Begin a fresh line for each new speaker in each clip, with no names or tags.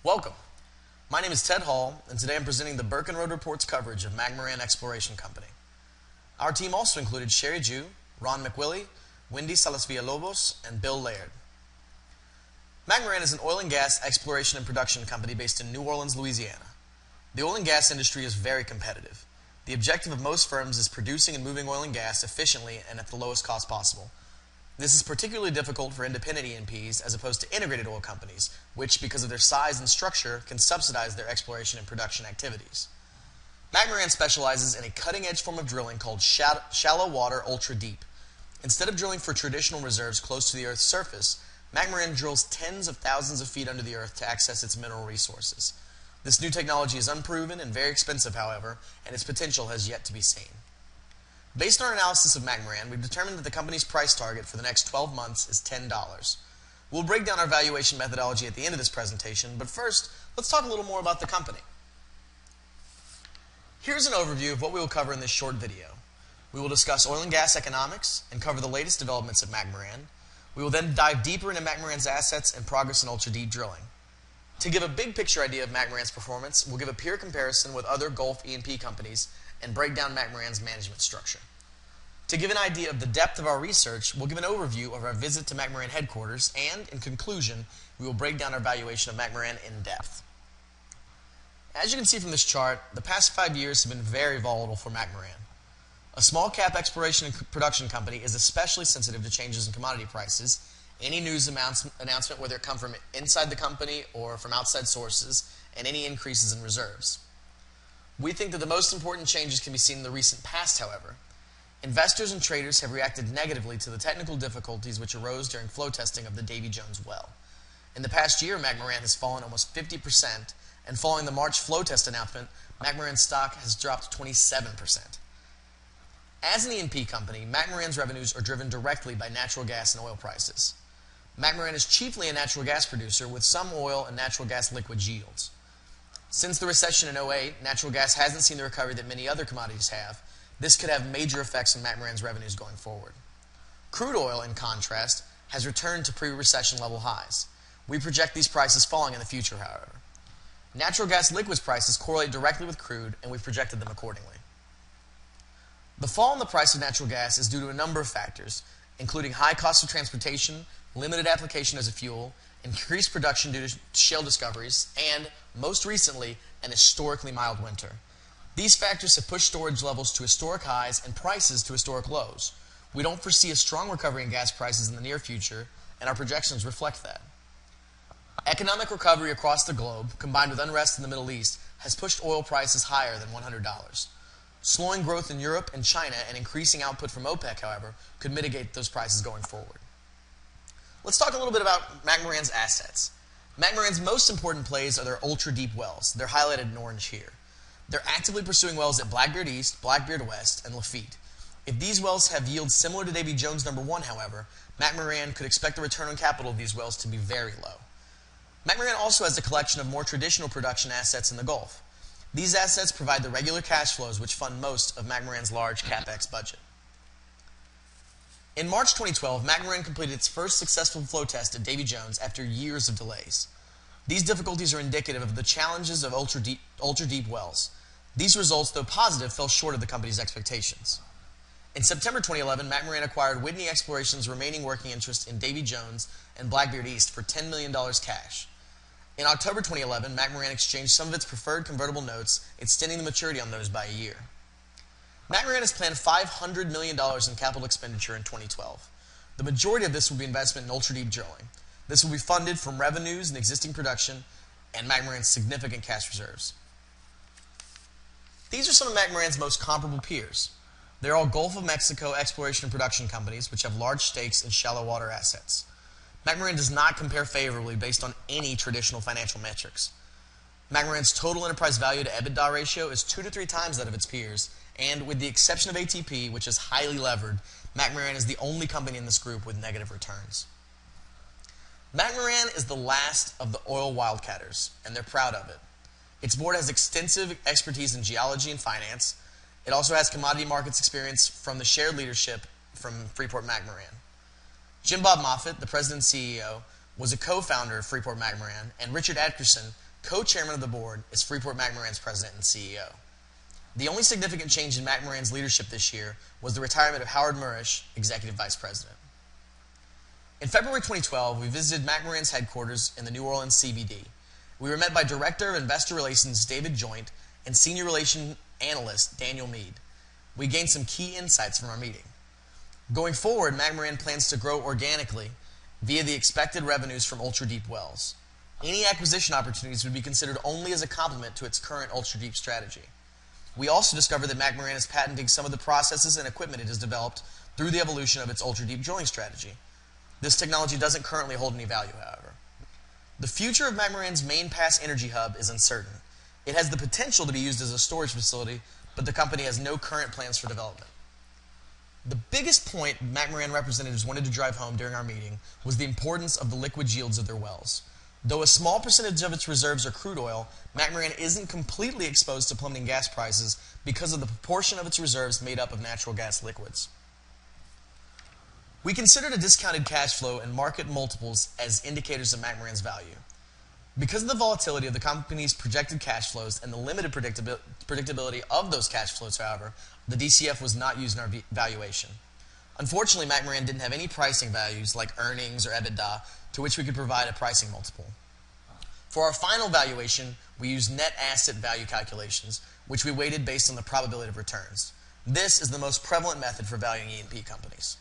Welcome. My name is Ted Hall, and today I'm presenting the Burkenroad Report's coverage of MCMORAN Exploration Company. Our team also included Sherry Jew, Ron McWillie, Wendy Salas Villalobos, and Bill Laird. MCMORAN is an oil and gas exploration and production company based in New Orleans, Louisiana. The oil and gas industry is very competitive. The objective of most firms is producing and moving oil and gas efficiently and at the lowest cost possible. This is particularly difficult for independent E&Ps as opposed to integrated oil companies, which, because of their size and structure, can subsidize their exploration and production activities. MCMORAN specializes in a cutting-edge form of drilling called shallow water ultra deep. Instead of drilling for traditional reserves close to the Earth's surface, MCMORAN drills tens of thousands of feet under the Earth to access its mineral resources. This new technology is unproven and very expensive, however, and its potential has yet to be seen. Based on our analysis of MCMORAN, we've determined that the company's price target for the next 12 months is $10. We'll break down our valuation methodology at the end of this presentation, but first, let's talk a little more about the company. Here's an overview of what we will cover in this short video. We will discuss oil and gas economics and cover the latest developments at MCMORAN. We will then dive deeper into MCMORAN's assets and progress in ultra-deep drilling. To give a big picture idea of MCMORAN's performance, we'll give a peer comparison with other Gulf E&P companies and break down MCMORAN's management structure. To give an idea of the depth of our research, we'll give an overview of our visit to MCMORAN headquarters, and in conclusion, we will break down our valuation of MCMORAN in depth. As you can see from this chart, the past 5 years have been very volatile for MCMORAN. A small cap exploration and production company is especially sensitive to changes in commodity prices, any news announcement, whether it come from inside the company or from outside sources, and any increases in reserves. We think that the most important changes can be seen in the recent past, however. Investors and traders have reacted negatively to the technical difficulties which arose during flow testing of the Davy Jones well. In the past year, MCMORAN has fallen almost 50%, and following the March flow test announcement, MCMORAN's stock has dropped 27%. As an E&P company, MCMORAN's revenues are driven directly by natural gas and oil prices. MCMORAN is chiefly a natural gas producer with some oil and natural gas liquids yields. Since the recession in 2008, natural gas hasn't seen the recovery that many other commodities have. This could have major effects on MCMORAN's revenues going forward. Crude oil, in contrast, has returned to pre-recession level highs. We project these prices falling in the future, however. Natural gas liquids prices correlate directly with crude, and we've projected them accordingly. The fall in the price of natural gas is due to a number of factors, including high cost of transportation, limited application as a fuel, increased production due to shale discoveries, and, most recently, an historically mild winter. These factors have pushed storage levels to historic highs and prices to historic lows. We don't foresee a strong recovery in gas prices in the near future, and our projections reflect that. Economic recovery across the globe, combined with unrest in the Middle East, has pushed oil prices higher than $100. Slowing growth in Europe and China and increasing output from OPEC, however, could mitigate those prices going forward. Let's talk a little bit about MCMORAN's assets. MCMORAN's most important plays are their ultra-deep wells. They're highlighted in orange here. They're actively pursuing wells at Blackbeard East, Blackbeard West, and Lafitte. If these wells have yields similar to Davy Jones number 1, however, MCMORAN could expect the return on capital of these wells to be very low. MCMORAN also has a collection of more traditional production assets in the Gulf. These assets provide the regular cash flows which fund most of MCMORAN's large CapEx budget. In March 2012, MCMORAN completed its first successful flow test at Davy Jones after years of delays. These difficulties are indicative of the challenges of ultra-deep wells. These results, though positive, fell short of the company's expectations. In September 2011, MCMORAN acquired Whitney Exploration's remaining working interest in Davy Jones and Blackbeard East for $10 million cash. In October 2011, MCMORAN exchanged some of its preferred convertible notes, extending the maturity on those by a year. MCMORAN has planned $500 million in capital expenditure in 2012. The majority of this will be investment in ultra-deep drilling. This will be funded from revenues and existing production and MCMORAN's significant cash reserves. These are some of MCMORAN's most comparable peers. They're all Gulf of Mexico exploration and production companies which have large stakes in shallow water assets. MCMORAN does not compare favorably based on any traditional financial metrics. MCMORAN's total enterprise value to EBITDA ratio is 2 to 3 times that of its peers, and with the exception of ATP, which is highly levered, MCMORAN is the only company in this group with negative returns. MCMORAN is the last of the oil wildcatters, and they're proud of it. Its board has extensive expertise in geology and finance. It also has commodity markets experience from the shared leadership from Freeport McMoran. Jim Bob Moffett, the president and CEO, was a co-founder of Freeport McMoran, and Richard Atkerson, co-chairman of the board, is Freeport-McMoRan's president and CEO. The only significant change in McMoRan's leadership this year was the retirement of Howard Murish, executive vice president. In February 2012, we visited McMoRan's headquarters in the New Orleans CBD. We were met by Director of Investor Relations David Joint and Senior Relation Analyst Daniel Mead. We gained some key insights from our meeting. Going forward, McMoRan plans to grow organically via the expected revenues from ultra-deep wells. Any acquisition opportunities would be considered only as a complement to its current ultra-deep strategy. We also discovered that McMoRan is patenting some of the processes and equipment it has developed through the evolution of its ultra-deep drilling strategy. This technology doesn't currently hold any value, however. The future of McMoRan's Main Pass Energy Hub is uncertain. It has the potential to be used as a storage facility, but the company has no current plans for development. The biggest point McMoRan representatives wanted to drive home during our meeting was the importance of the liquid yields of their wells. Though a small percentage of its reserves are crude oil, McMoRan isn't completely exposed to plummeting gas prices because of the proportion of its reserves made up of natural gas liquids. We considered a discounted cash flow and market multiples as indicators of McMoRan's value. Because of the volatility of the company's projected cash flows and the limited predictability of those cash flows, however, the DCF was not used in our valuation. Unfortunately, McMoRan didn't have any pricing values like earnings or EBITDA to which we could provide a pricing multiple. For our final valuation, we used net asset value calculations, which we weighted based on the probability of returns. This is the most prevalent method for valuing E&P companies.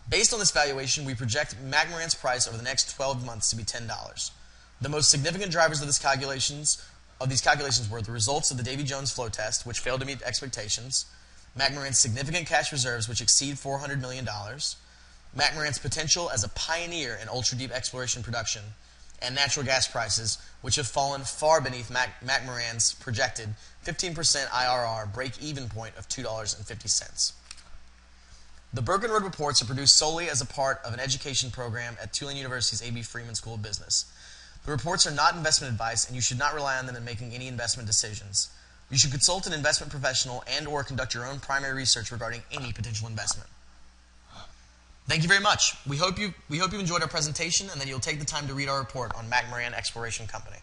Based on this valuation, we project McMoRan's price over the next 12 months to be $10. The most significant drivers of these calculations were the results of the Davy Jones flow test, which failed to meet expectations, McMoRan's significant cash reserves, which exceed $400 million, McMoRan's potential as a pioneer in ultra-deep exploration production, and natural gas prices, which have fallen far beneath McMoRan's projected 15% IRR break-even point of $2.50. The Burkenroad reports are produced solely as a part of an education program at Tulane University's A.B. Freeman School of Business. The reports are not investment advice, and you should not rely on them in making any investment decisions. You should consult an investment professional and/or conduct your own primary research regarding any potential investment. Thank you very much. We hope you enjoyed our presentation and that you'll take the time to read our report on McMoRan Exploration Company.